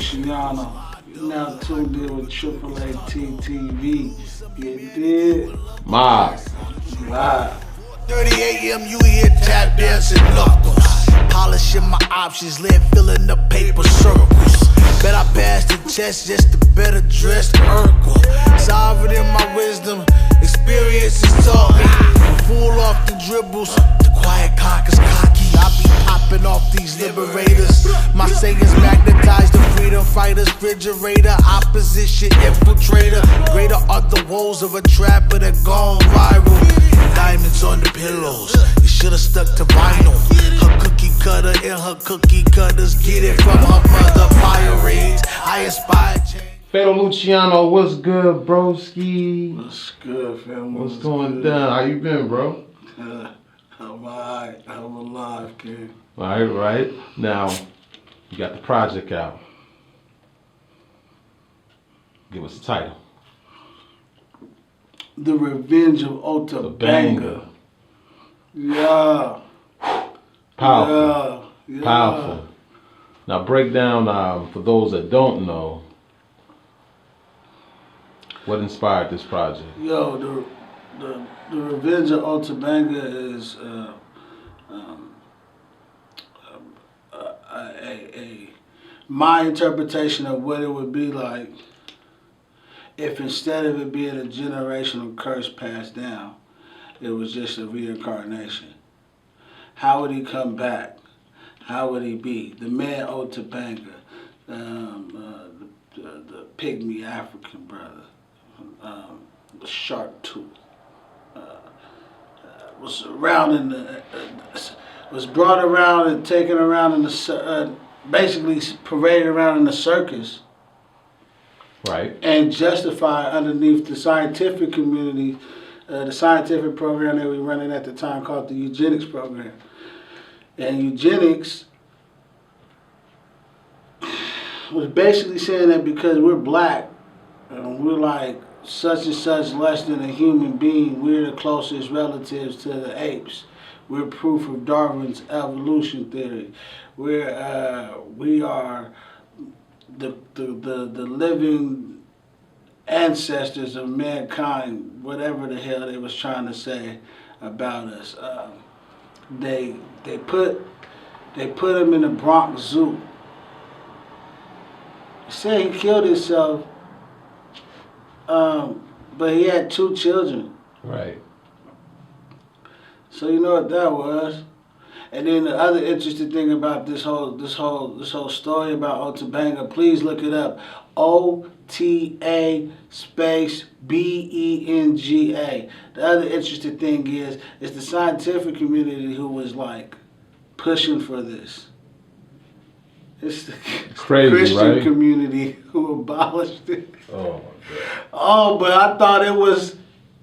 Lucciauno. You're now tuned in with AAATtv. You did? Mob. Live. 30 a.m. you hear tap dancing knuckles. Polishing my options, lead filling the paper circles. Bet I passed the test just to better dress Urkel. Sovereign in my wisdom, experiences taught me. Fool off the dribbles, the quiet cock is cocky. I be popping off these liberators. My sayings magnetize the freedom fighters. Refrigerator, opposition infiltrator. Greater are the woes of a trapper that gone viral. Diamonds on the pillows, you should've stuck to vinyl. Her cookie cutter and her cookie cutters get it from her mother. Fire raids, I inspire change. Fatal Lucciauno, what's good, broski? What's good, fam? What's going down? How you been, bro? I'm alright. I'm alive, kid. Right. Now, you got the project out. Give us the title. The Revenge of The Otabanga. banger. Yeah. Powerful. Yeah. Powerful. Now break down, for those that don't know, what inspired this project. Yo, the Revenge of Otabanga is my interpretation of what it would be like if instead of it being a generational curse passed down, it was just a reincarnation. How would he come back? How would he be? The man Otabanga, the pygmy African brother, the shark tooth, was around in the, was brought around and taken around in the, basically paraded around in the circus. Right. And justified underneath the scientific community, the scientific program that we were running at the time called the Eugenics program. And Eugenics was basically saying that because we're black, and we're like such and such less than a human being, we're the closest relatives to the apes. We're proof of Darwin's evolution theory. We are the living ancestors of mankind, whatever the hell they was trying to say about us. They put him in the Bronx Zoo. They say he killed himself, but he had 2 children. Right. So you know what that was. And then the other interesting thing about this whole story about Otabanga, please look it up. OTA space BENGA. The other interesting thing is the scientific community who was like pushing for this. It's the Crazy, Christian right? community who abolished it. Oh my God. Oh, but I thought it was,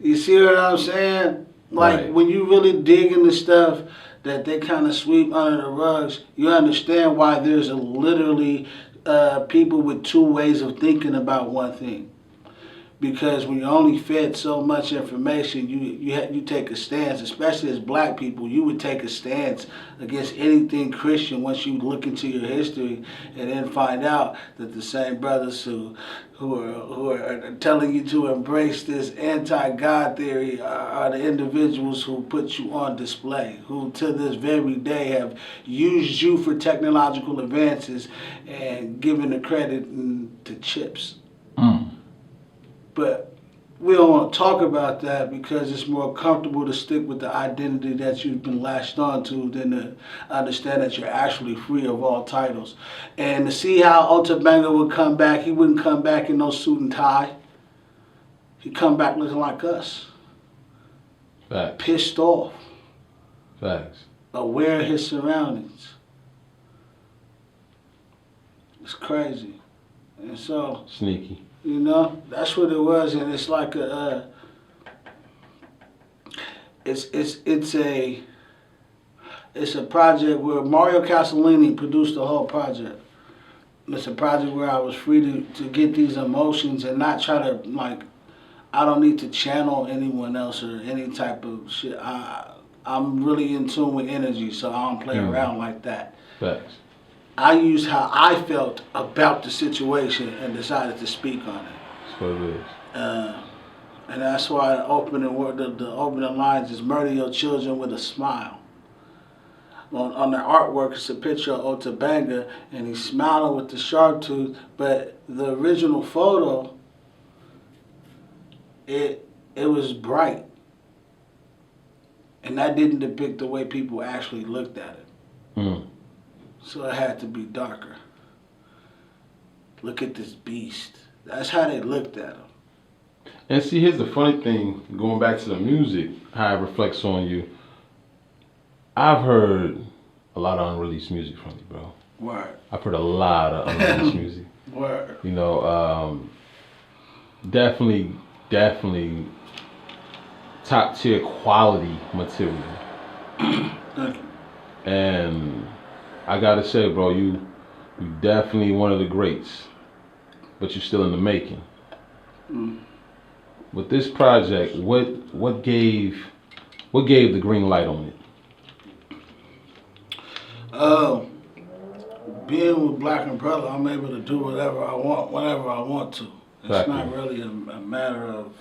you see what I'm saying? Like Right. when you really dig into stuff that they kind of sweep under the rugs, you understand why there's literally people with 2 ways of thinking about one thing. Because when you're only fed so much information, you take a stance, especially as black people, you would take a stance against anything Christian once you look into your history and then find out that the same brothers who are telling you to embrace this anti-God theory are the individuals who put you on display, who to this very day have used you for technological advances and given the credit to chips. But we don't want to talk about that because it's more comfortable to stick with the identity that you've been latched onto than to understand that you're actually free of all titles. And to see how Otabanga would come back, he wouldn't come back in no suit and tie. He'd come back looking like us. Facts. Pissed off. Facts. Aware of his surroundings. It's crazy. And so, Sneaky. you know, that's what it was, and it's like it's a project where Mario Castellini produced the whole project. It's a project where I was free to get these emotions and not try to, like, I don't need to channel anyone else or any type of shit. I'm really in tune with energy, so I don't play around like that. Facts. I used how I felt about the situation and decided to speak on it. That's what it is. And that's why the opening word, the opening lines is "Murder your children with a smile." On the artwork, it's a picture of Otabanga, and he's smiling with the sharp tooth. But the original photo, it was bright, and that didn't depict the way people actually looked at it. Mm. So it had to be darker. Look at this beast. That's how they looked at him. And see, here's the funny thing, going back to the music, how it reflects on you. I've heard a lot of unreleased music from you, bro. Word. I've heard a lot of unreleased music. Word. You know, definitely top tier quality material. Thank you. And I gotta say, bro, you definitely one of the greats, but you're still in the making. Mm. With this project, what gave the green light on it? Being with Black Umbrella, I'm able to do whatever I want, whenever I want to. It's Exactly. not really a matter of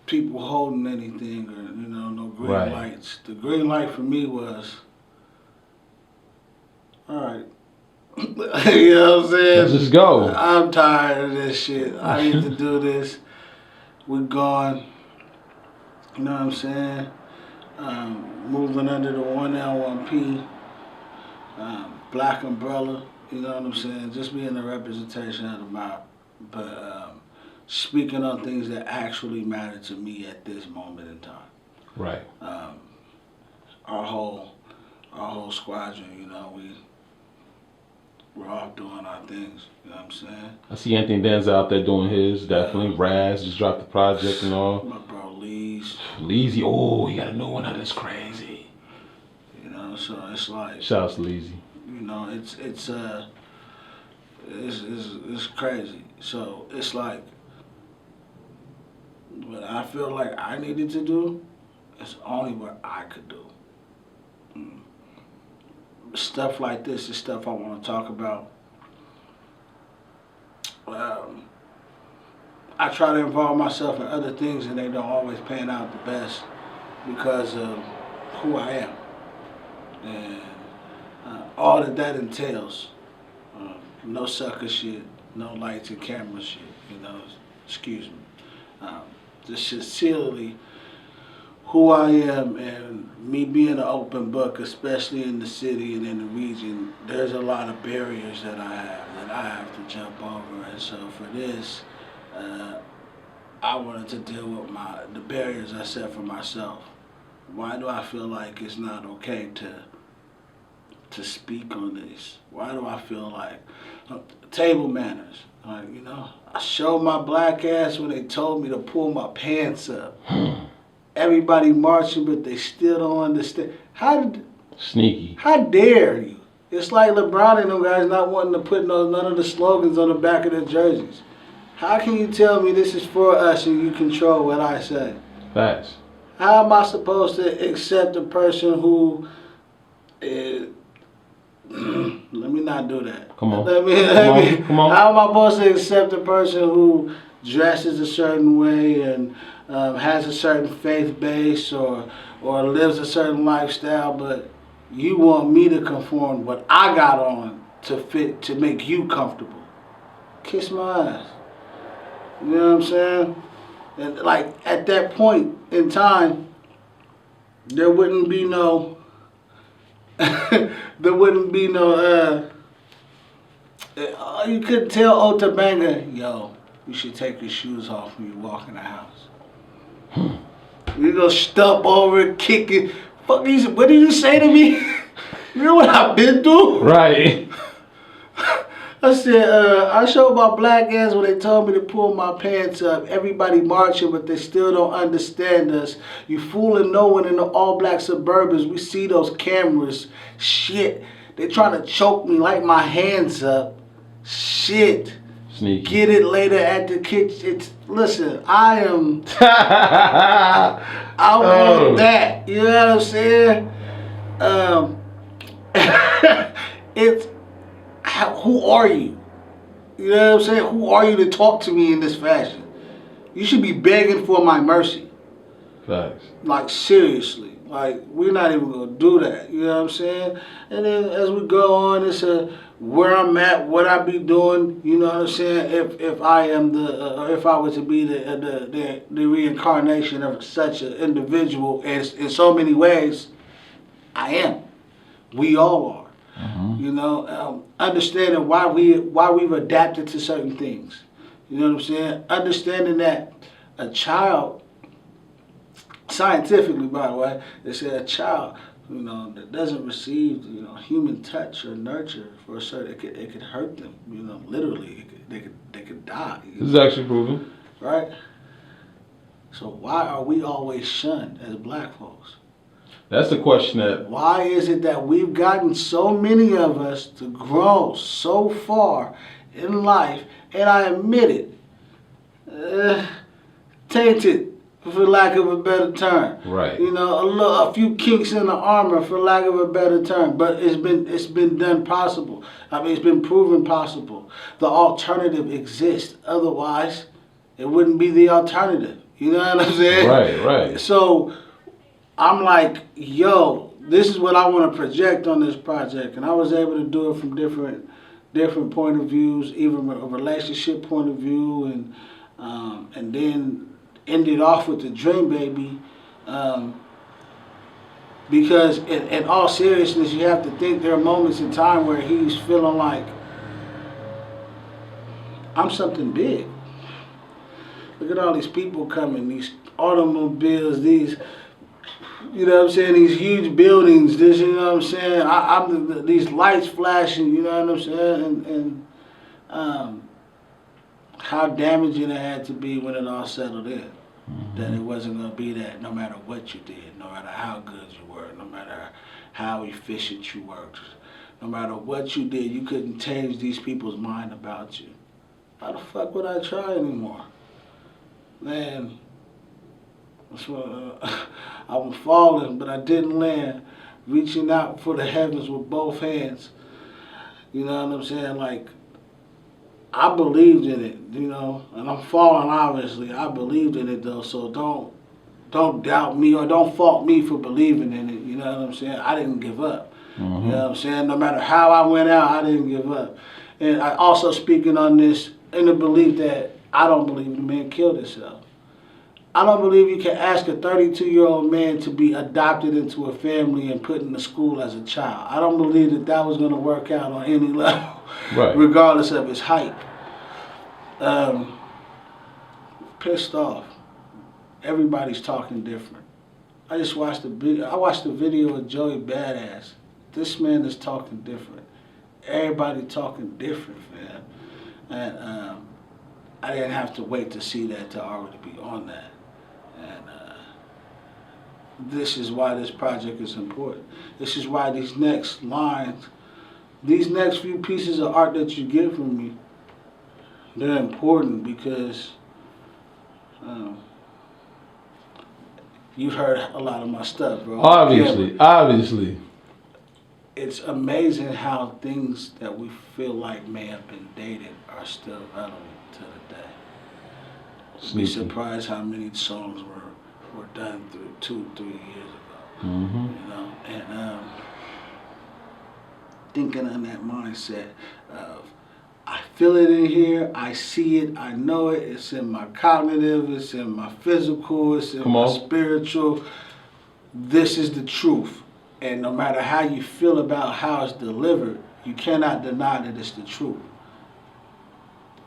people holding anything or no green Right. lights. The green light for me was, all right. You know what I'm saying? Let's just go. I'm tired of this shit. I need to do this. We're gone. You know what I'm saying? Moving under the 1L1P, Black Umbrella. You know what I'm saying? Just being a representation of the mob, but speaking on things that actually matter to me at this moment in time. Right. Our whole squadron. We're off doing our things, you know what I'm saying? I see Anthony Denzel out there doing his, definitely. Raz just dropped the project and all. My bro Lee's. Leezy, oh, he got a new one out, that's crazy. So it's like, Shout out to Leezy. it's crazy. So it's like, what I feel like I needed to do, it's only what I could do. Stuff like this is stuff I want to talk about. I try to involve myself in other things and they don't always pan out the best because of who I am and all that entails. No sucker shit, no lights and camera shit, excuse me. Just sincerely who I am and me being an open book, especially in the city and in the region, there's a lot of barriers that I have to jump over. And so for this, I wanted to deal with the barriers I set for myself. Why do I feel like it's not okay to speak on this? Why do I feel like table manners? Like, I showed my black ass when they told me to pull my pants up. Everybody marching, but they still don't understand. Sneaky. How dare you? It's like LeBron and them guys not wanting to put none of the slogans on the back of their jerseys. How can you tell me this is for us and you control what I say? Facts. How am I supposed to accept a person who let me not do that. Come on. Come on. How am I supposed to accept a person who dresses a certain way and has a certain faith base or lives a certain lifestyle, but you want me to conform what I got on to fit to make you comfortable? Kiss my ass. You know what I'm saying? And like at that point in time, there wouldn't be no you couldn't tell Otabanga, yo, you should take your shoes off when you walk in the house. You go stump over it, kick it. Fuck, what did you say to me? You know what I've been through? Right. I said, I showed my black ass when they told me to pull my pants up. Everybody marching, but they still don't understand us. You fooling no one in the all-black Suburbans. We see those cameras. Shit. They trying to choke me, light my hands up. Shit. Sneaky. Get it later at the kitchen. Listen, I want that. You know what I'm saying? it's who are you? You know what I'm saying? Who are you to talk to me in this fashion? You should be begging for my mercy. Facts. Like, seriously. Like, we're not even going to do that. You know what I'm saying? And then as we go on, it's where I'm at, what I be doing. You know what I'm saying? If I am if I was to be the reincarnation of such an individual, in so many ways, I am. We all are. You know, understanding why we've adapted to certain things. You know what I'm saying? Understanding that a child, scientifically by the way, they say a child, you know, that doesn't receive, you know, human touch or nurture for a certain, it could hurt them. You know, literally, they could die. This is actually proven. Right. So why are we always shunned as black folks? That's the question that... Why is it that we've gotten so many of us to grow so far in life, and I admit it, tainted, for lack of a better term. Right. You know, a few kinks in the armor, for lack of a better term, but it's been done possible. I mean, it's been proven possible. The alternative exists. Otherwise, it wouldn't be the alternative. You know what I'm saying? Right. So I'm like, yo, this is what I want to project on this project, and I was able to do it from different point of views, even a relationship point of view, and then ended off with the Dream Baby, because in all seriousness, you have to think there are moments in time where he's feeling like, I'm something big. Look at all these people coming, these automobiles, these, you know what I'm saying, these huge buildings, this, you know what I'm saying, I'm these lights flashing, you know what I'm saying, and how damaging it had to be when it all settled in. That it wasn't going to be that no matter what you did, no matter how good you were, no matter how efficient you worked, no matter what you did, you couldn't change these people's mind about you. How the fuck would I try anymore? Man, I'm falling, but I didn't land. Reaching out for the heavens with both hands. You know what I'm saying? Like, I believed in it, you know, and I'm falling, obviously. I believed in it, though, so don't doubt me or don't fault me for believing in it, you know what I'm saying? I didn't give up, you know what I'm saying? No matter how I went out, I didn't give up. And I also speaking on this in the belief that I don't believe the man killed himself. I don't believe you can ask a 32-year-old man to be adopted into a family and put into school as a child. I don't believe that was going to work out on any level, right, regardless of his height. Pissed off. Everybody's talking different. I just watched the video of Joey Badass. This man is talking different. Everybody talking different, man. And I didn't have to wait to see that to already be on that. And this is why this project is important. This is why these next lines, these next few pieces of art that you get from me, they're important because you've heard a lot of my stuff, bro. Obviously. It's amazing how things that we feel like may have been dated are still relevant to the day. You'd be surprised how many songs were done through 2-3 years ago. You know, and thinking on that mindset of, I feel it in here, I see it, I know it, it's in my cognitive, it's in my physical, it's in my spiritual. This is the truth. And no matter how you feel about how it's delivered, you cannot deny that it's the truth.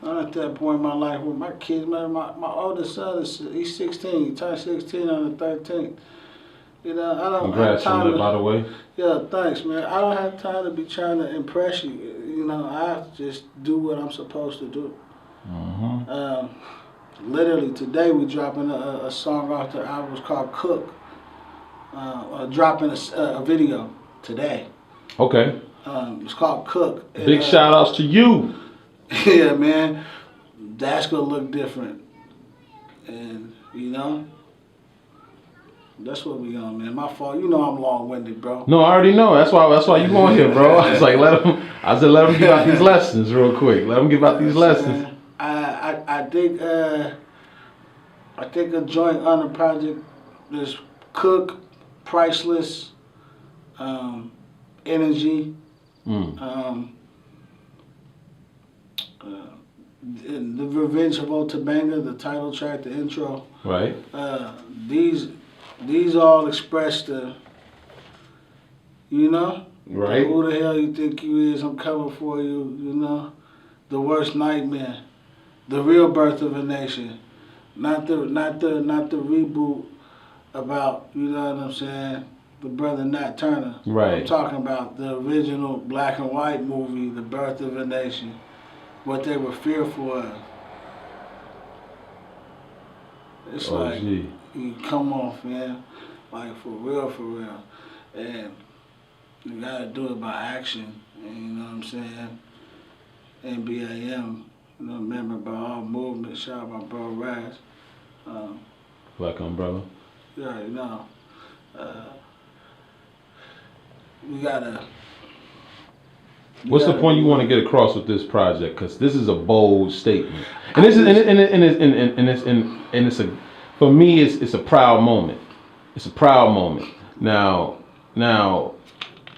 I'm at that point in my life where my kids, man, my oldest son, he's 16, he turned 16 on the 13th. You know, I don't have time to, by the way. Yeah, thanks, man. I don't have time to be trying to impress you. You know, I have to just do what I'm supposed to do. Literally, today we dropping a song off the album. It's called Cook. Dropping a video today. Okay. It's called Cook. Big shout outs to you. Yeah, man. That's gonna look different. And, you know, That's what we on, man. My fault. You know I'm long-winded, bro. No, I already know. That's why you on here, bro. I was like, let him give out these lessons real quick. Let him give out these lessons. I think a joint on the project is Cook, Priceless, Energy, The Revenge of Otabanga, the title track, the intro. Right. These all express the, you know, right. Who the hell you think you is? I'm coming for you. You know, the worst nightmare, the real birth of a nation, not the reboot about, you know what I'm saying, the brother Nat Turner. Right. I'm talking about the original black and white movie, The Birth of a Nation, what they were fearful of. It's like, you come off, man, like for real, and you gotta do it by action, and you know what I'm saying? NBAM, you know, member by all movements, shout out my bro Raz. Black Umbrella. Yeah, you know. We gotta. What's the point you want to get across with this project? Because this is a bold statement, and this is it's a, for me it's a proud moment. It's a proud moment. Now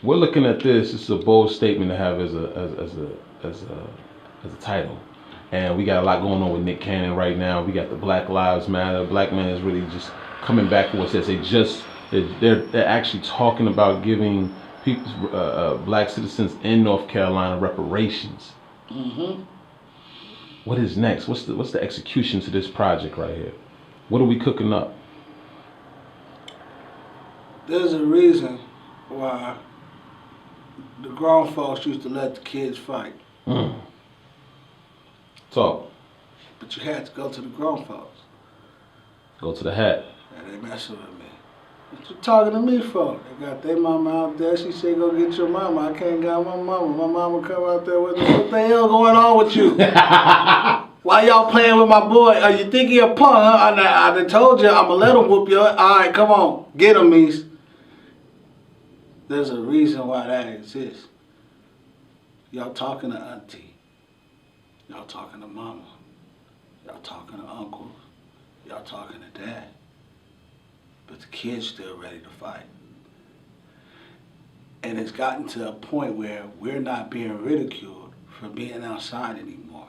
we're looking at this. It's a bold statement to have as a title, and we got a lot going on with Nick Cannon right now. We got the Black Lives Matter. Black man is really just coming back to what it says. They're actually talking about giving people, black citizens in North Carolina reparations. Mm-hmm. What is next? What's the execution to this project right here? What are we cooking up? There's a reason why the grown folks used to let the kids fight. Talk. But you had to go to the grown folks. Go to the hat. And they messing with me. What you talking to me for? They got their mama out there. She said, go get your mama. I can't get my mama. My mama come out there with me. What the hell going on with you? Why y'all playing with my boy? You think he a punk, huh? I done told you I'm going to let him whoop you. All right, come on. Get him, Mies. There's a reason why that exists. Y'all talking to auntie. Y'all talking to mama. Y'all talking to uncles. Y'all talking to dad. But the kid's still ready to fight. And it's gotten to a point where we're not being ridiculed for being outside anymore.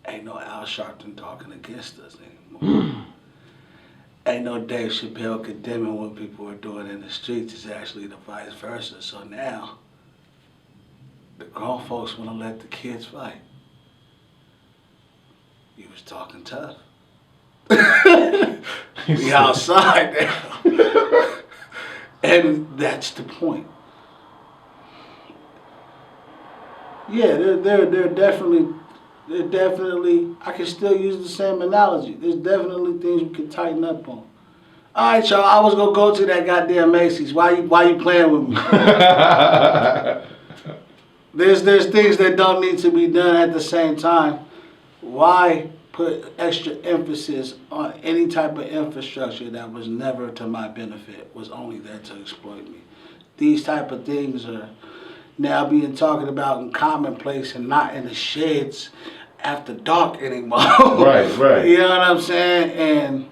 Ain't no Al Sharpton talking against us anymore. Ain't no Dave Chappelle condemning what people are doing in the streets. It's actually the vice versa. So now, the grown folks want to let the kids fight. You was talking tough. We outside now. And that's the point. Yeah, they're definitely, I can still use the same analogy. There's definitely things we can tighten up on. All right, y'all, I was gonna go to that goddamn Macy's. Why you playing with me? There's things that don't need to be done at the same time. Why put extra emphasis on any type of infrastructure that was never to my benefit, was only there to exploit me? These type of things are now being talked about in commonplace and not in the sheds after dark anymore. Right. You know what I'm saying? And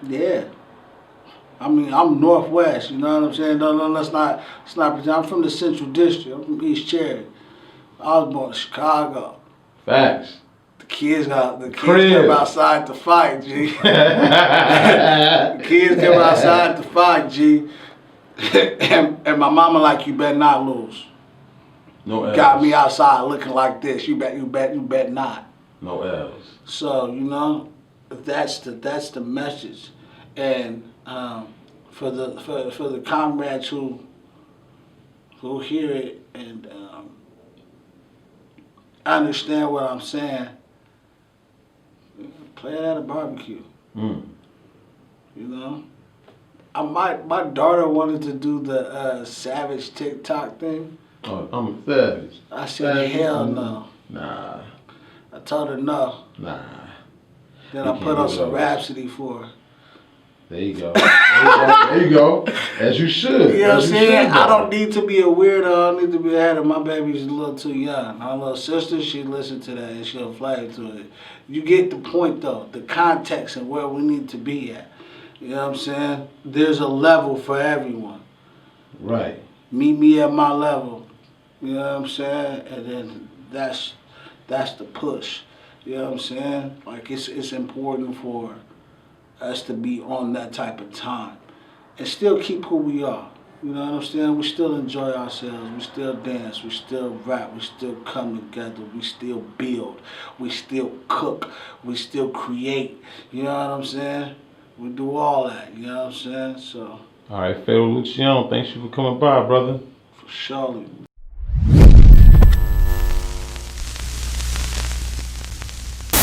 yeah. I mean, I'm Northwest, you know what I'm saying? No, let's not pretend. I'm from the Central District. I'm from East Cherry. I was born in Chicago. Facts. The kids come outside to fight, G. The kids come outside to fight, G. and my mama like, you better not lose. No L's. Got me outside looking like this. You bet not. No L's. So, you know, that's the message. And for the comrades who hear it and understand what I'm saying, play it at a barbecue. You know, my daughter wanted to do the savage TikTok thing. Oh, I'm a savage. I said hell no. Nah. I told her no. Nah. Then You I can't put on give it some up. Rhapsody for her. There you go. There you go. As you should. You know what I'm As you saying? should, I though. don't need to be a weirdo. I don't need to be ahead of my baby's a little too young. My little sister, she listen to that and she'll flag to it. You get the point though, the context and where we need to be at. You know what I'm saying? There's a level for everyone. Right. Meet me at my level. You know what I'm saying? And then that's the push. You know what I'm saying? Like it's important for us to be on that type of time and still keep who we are. You know what I'm saying? We still enjoy ourselves. We still dance. We still rap. We still come together. We still build. We still cook. We still create. You know what I'm saying? We do all that. You know what I'm saying? So, All right, Pharaoh Lucciauno, thanks you for coming by, brother. for surely.